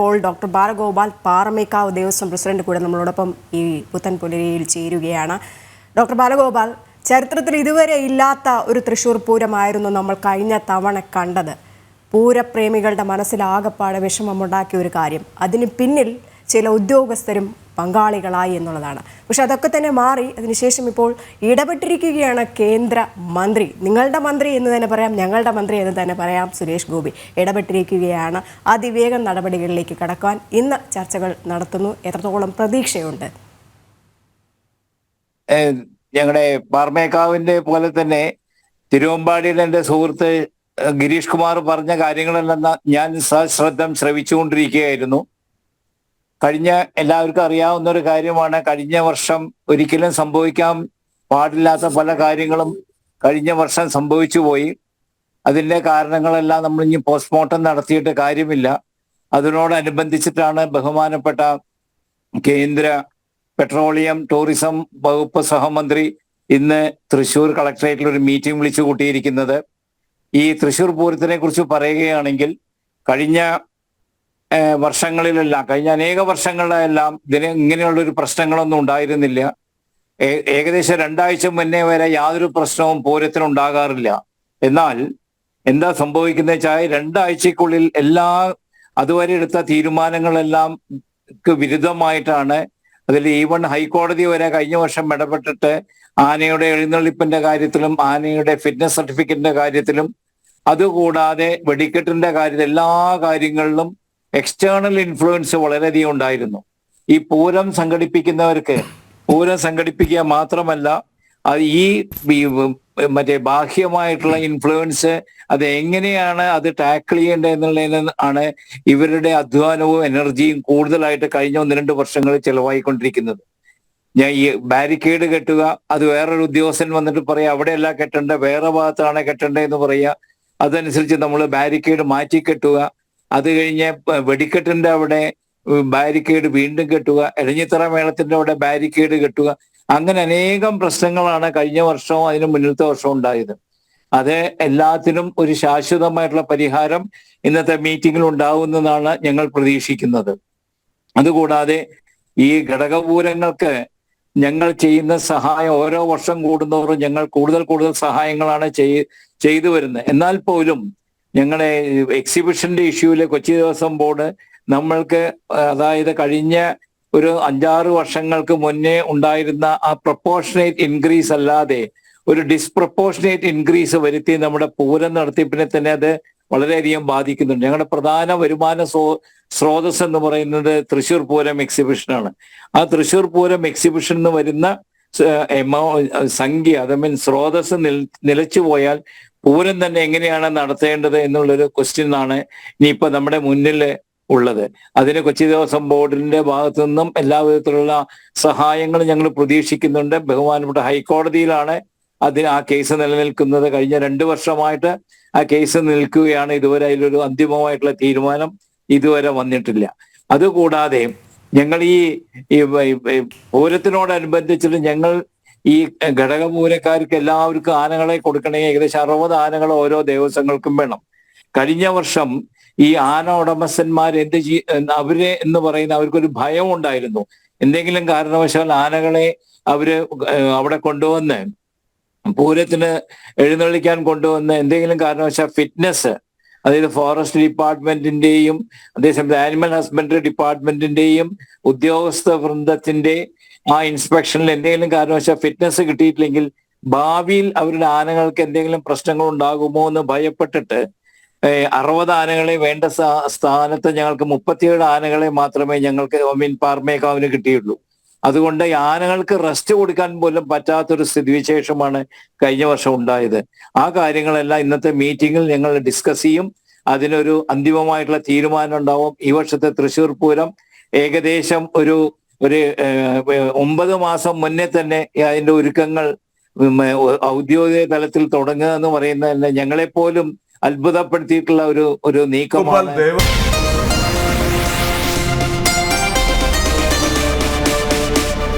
ഇപ്പോൾ doctor Balagopal Paramekkavu Devaswom president കൂടെ നമ്മളോടൊപ്പം ഈ പുത്തൻപുലരിയിൽ ചേരുകയാണ്. ഡോക്ടർ ബാലഗോപാൽ, ചരിത്രത്തിൽ ഇതുവരെ ഇല്ലാത്ത ഒരു തൃശ്ശൂർ പൂരമായിരുന്നു നമ്മൾ കഴിഞ്ഞ തവണ കണ്ടത്. പൂരപ്രേമികളുടെ മനസ്സിലാകപ്പാടെ വിഷമമുണ്ടാക്കിയ ഒരു കാര്യം, അതിന് പിന്നിൽ ചില ഉദ്യോഗസ്ഥരും പങ്കാളികളായി എന്നുള്ളതാണ്. പക്ഷെ അതൊക്കെ തന്നെ മാറി അതിനുശേഷം ഇപ്പോൾ ഇടപെട്ടിരിക്കുകയാണ് കേന്ദ്ര മന്ത്രി. നിങ്ങളുടെ മന്ത്രി എന്ന് തന്നെ പറയാം, ഞങ്ങളുടെ മന്ത്രി എന്ന് തന്നെ പറയാം, സുരേഷ് ഗോപി ഇടപെട്ടിരിക്കുകയാണ്. അതിവേഗം നടപടികളിലേക്ക് കടക്കാൻ ഇന്ന് ചർച്ചകൾ നടത്തുന്നു. എത്രത്തോളം പ്രതീക്ഷയുണ്ട്? ഞങ്ങളുടെ പാറമേക്കാവിന്റെ പോലെ തന്നെ തിരുവമ്പാടിയിൽ എൻ്റെ സുഹൃത്ത് ഗിരീഷ് കുമാർ പറഞ്ഞ കാര്യങ്ങളെല്ലാം ഞാൻ സശ്രദ്ധം ശ്രവിച്ചുകൊണ്ടിരിക്കുകയായിരുന്നു. കഴിഞ്ഞ എല്ലാവർക്കും അറിയാവുന്ന ഒരു കാര്യമാണ്, കഴിഞ്ഞ വർഷം ഒരിക്കലും സംഭവിക്കാൻ പാടില്ലാത്ത പല കാര്യങ്ങളും കഴിഞ്ഞ വർഷം സംഭവിച്ചു പോയി. അതിൻ്റെ കാരണങ്ങളെല്ലാം നമ്മൾ ഇനി പോസ്റ്റ്മോർട്ടം നടത്തിയിട്ട് കാര്യമില്ല. അതിനോടനുബന്ധിച്ചിട്ടാണ് ബഹുമാനപ്പെട്ട കേന്ദ്ര പെട്രോളിയം ടൂറിസം വകുപ്പ് സഹമന്ത്രി ഇന്ന് തൃശ്ശൂർ കളക്ടറേറ്റിൽ ഒരു മീറ്റിംഗ് വിളിച്ചു കൂട്ടിയിരിക്കുന്നത്. ഈ തൃശ്ശൂർ പൂരത്തിനെ കുറിച്ച് പറയുകയാണെങ്കിൽ കഴിഞ്ഞ വർഷങ്ങളിലെല്ലാം, കഴിഞ്ഞ അനേക വർഷങ്ങളിലെല്ലാം ഇങ്ങനെയുള്ളൊരു പ്രശ്നങ്ങളൊന്നും ഉണ്ടായിരുന്നില്ല. ഏകദേശം 2 ആഴ്ച മുന്നേ വരെ യാതൊരു പ്രശ്നവും പൂരത്തിനുണ്ടാകാറില്ല. എന്നാൽ എന്താ സംഭവിക്കുന്നത് വെച്ചാൽ 2 ആഴ്ചക്കുള്ളിൽ അതുവരെ എടുത്ത തീരുമാനങ്ങളെല്ലാം വിരുദ്ധമായിട്ടാണ്. അതിൽ ഈവൻ ഹൈക്കോടതി വരെ കഴിഞ്ഞ വർഷം ഇടപെട്ടിട്ട് ആനയുടെ എഴുന്നള്ളിപ്പിന്റെ കാര്യത്തിലും ആനയുടെ ഫിറ്റ്നസ് സർട്ടിഫിക്കറ്റിന്റെ കാര്യത്തിലും അതുകൂടാതെ വെടിക്കെട്ടിന്റെ കാര്യത്തിൽ എല്ലാ കാര്യങ്ങളിലും എക്സ്റ്റേണൽ ഇൻഫ്ലുവൻസ് വളരെയധികം ഉണ്ടായിരുന്നു. ഈ പൂരം സംഘടിപ്പിക്കുന്നവർക്ക് പൂരം സംഘടിപ്പിക്കുക മാത്രമല്ല, ഈ മറ്റേ ബാഹ്യമായിട്ടുള്ള ഇൻഫ്ലുവൻസ് അത് എങ്ങനെയാണ് അത് ടാക്കിൾ ചെയ്യേണ്ടത് എന്നുള്ളതിന് ആണ് ഇവരുടെ അധ്വാനവും എനർജിയും കൂടുതലായിട്ട് കഴിഞ്ഞ 1-2 വർഷങ്ങളിൽ ചെലവായിക്കൊണ്ടിരിക്കുന്നത്. ഞാൻ ഈ ബാരിക്കേഡ് കെട്ടുക, അത് വേറൊരു ഉദ്യോഗസ്ഥൻ വന്നിട്ട് പറയുക അവിടെയല്ല കെട്ടേണ്ട, വേറെ ഭാഗത്താണ് കെട്ടേണ്ടത് എന്ന് പറയുക. അതനുസരിച്ച് നമ്മൾ ബാരിക്കേഡ് മാറ്റി കെട്ടുക. അത് കഴിഞ്ഞ് വെടിക്കെട്ടിന്റെ അവിടെ ബാരിക്കേഡ് വീണ്ടും കെട്ടുക, എഴഞ്ഞിത്തറ മേളത്തിന്റെ അവിടെ ബാരിക്കേഡ് കെട്ടുക. അങ്ങനെ അനേകം പ്രശ്നങ്ങളാണ് കഴിഞ്ഞ വർഷവും അതിന് മുന്നിലത്തെ വർഷവും ഉണ്ടായത്. അത് എല്ലാത്തിനും ഒരു ശാശ്വതമായിട്ടുള്ള പരിഹാരം ഇന്നത്തെ മീറ്റിംഗിൽ ഉണ്ടാവുന്നതാണ് ഞങ്ങൾ പ്രതീക്ഷിക്കുന്നത്. അതുകൂടാതെ ഈ ഘടകപൂരങ്ങൾക്ക് ഞങ്ങൾ ചെയ്യുന്ന സഹായം ഓരോ വർഷം കൂടുന്നതോറും ഞങ്ങൾ കൂടുതൽ സഹായങ്ങളാണ് ചെയ്തു വരുന്നത്. എന്നാൽ പോലും ഞങ്ങളുടെ എക്സിബിഷന്റെ ഇഷ്യൂവിലെ കൊച്ചി ദേവസ്വം ബോർഡ് നമ്മൾക്ക്, അതായത് കഴിഞ്ഞ ഒരു 5-6 വർഷങ്ങൾക്ക് മുന്നേ ഉണ്ടായിരുന്ന ആ പ്രൊപ്പോർഷനേറ്റ് ഇൻക്രീസ് അല്ലാതെ ഒരു ഡിസ്പ്രപ്പോർഷനേറ്റ് ഇൻക്രീസ് വരുത്തി നമ്മുടെ പൂരം നടത്തിപ്പിനെ തന്നെ അത് വളരെയധികം ബാധിക്കുന്നുണ്ട്. ഞങ്ങളുടെ പ്രധാന വരുമാന സ്രോതസ് എന്ന് പറയുന്നത് തൃശ്ശൂർ പൂരം എക്സിബിഷനാണ്. ആ തൃശ്ശൂർ പൂരം എക്സിബിഷൻ എന്ന് വരുന്ന സംഖ്യ, സ്രോതസ് നിലച്ചു പോയാൽ പൂരം തന്നെ എങ്ങനെയാണ് നടത്തേണ്ടത് എന്നുള്ളൊരു ക്വസ്റ്റ്യൻ ആണ് ഇനിയിപ്പോ നമ്മുടെ മുന്നിൽ ഉള്ളത്. അതിന് കൊച്ചി ദേവസ്വം ബോർഡിന്റെ ഭാഗത്തു നിന്നും എല്ലാ വിധത്തിലുള്ള സഹായങ്ങളും ഞങ്ങൾ പ്രതീക്ഷിക്കുന്നുണ്ട്. ബഹുമാനപ്പെട്ട ഹൈക്കോടതിയിലാണ് ആ കേസ് നിലനിൽക്കുന്നത്. കഴിഞ്ഞ 2 വർഷമായിട്ട് ആ കേസ് നിൽക്കുകയാണ്. ഇതുവരെ അതിലൊരു അന്തിമമായിട്ടുള്ള തീരുമാനം ഇതുവരെ വന്നിട്ടില്ല. അതുകൂടാതെ ഞങ്ങൾ ഈ പൂരത്തിനോടനുബന്ധിച്ചിട്ട് ഞങ്ങൾ ഈ ഘടകപൂരക്കാർക്ക് എല്ലാവർക്കും ആനകളെ കൊടുക്കണമെങ്കിൽ ഏകദേശം 60 ആനകൾ ഓരോ ദേവസ്വങ്ങൾക്കും വേണം. കഴിഞ്ഞ വർഷം ഈ ആന ഉടമസ്ഥന്മാർ അവരെ എന്ന് പറയുന്ന അവർക്കൊരു ഭയം ഉണ്ടായിരുന്നു. എന്തെങ്കിലും കാരണവശാൽ ആനകളെ അവിടെ കൊണ്ടുവന്ന് പൂരത്തിന് എഴുന്നള്ളിക്കാൻ കൊണ്ടുവന്ന് എന്തെങ്കിലും കാരണവശാൽ ഫിറ്റ്നസ്, അതായത് ഫോറസ്റ്റ് ഡിപ്പാർട്ട്മെന്റിന്റെയും അതേസമയത്ത് ആനിമൽ ഹസ്ബൻഡറി ഡിപ്പാർട്ട്മെന്റിന്റെയും ഉദ്യോഗസ്ഥ വൃന്ദത്തിന്റെ ആ ഇൻസ്പെക്ഷനിൽ എന്തെങ്കിലും കാരണവശാൽ ഫിറ്റ്നസ് കിട്ടിയിട്ടില്ലെങ്കിൽ ഭാവിയിൽ അവരുടെ ആനകൾക്ക് എന്തെങ്കിലും പ്രശ്നങ്ങൾ ഉണ്ടാകുമോ എന്ന് ഭയപ്പെട്ടിട്ട് 60 ആനകളെ വേണ്ട സ്ഥാനത്ത് ഞങ്ങൾക്ക് 37 ആനകളെ മാത്രമേ ഞങ്ങൾക്ക് പാറമേക്കാവിന് കിട്ടിയുള്ളൂ. അതുകൊണ്ട് ഈ ആനകൾക്ക് റെസ്റ്റ് കൊടുക്കാൻ പോലും പറ്റാത്തൊരു സ്ഥിതിവിശേഷമാണ് കഴിഞ്ഞ വർഷം ഉണ്ടായത്. ആ കാര്യങ്ങളെല്ലാം ഇന്നത്തെ മീറ്റിംഗിൽ ഞങ്ങൾ ഡിസ്കസ് ചെയ്യും. അതിനൊരു അന്തിമമായിട്ടുള്ള തീരുമാനം ഉണ്ടാവും. ഈ വർഷത്തെ തൃശ്ശൂർ പൂരം ഏകദേശം ഒരു 9 മാസം മുന്നേ തന്നെ അതിന്റെ ഒരുക്കങ്ങൾ ഔദ്യോഗിക തലത്തിൽ തുടങ്ങുക എന്ന് പറയുന്നത് തന്നെ ഞങ്ങളെപ്പോലും അത്ഭുതപ്പെടുത്തിയിട്ടുള്ള ഒരു നീക്കമാണ്.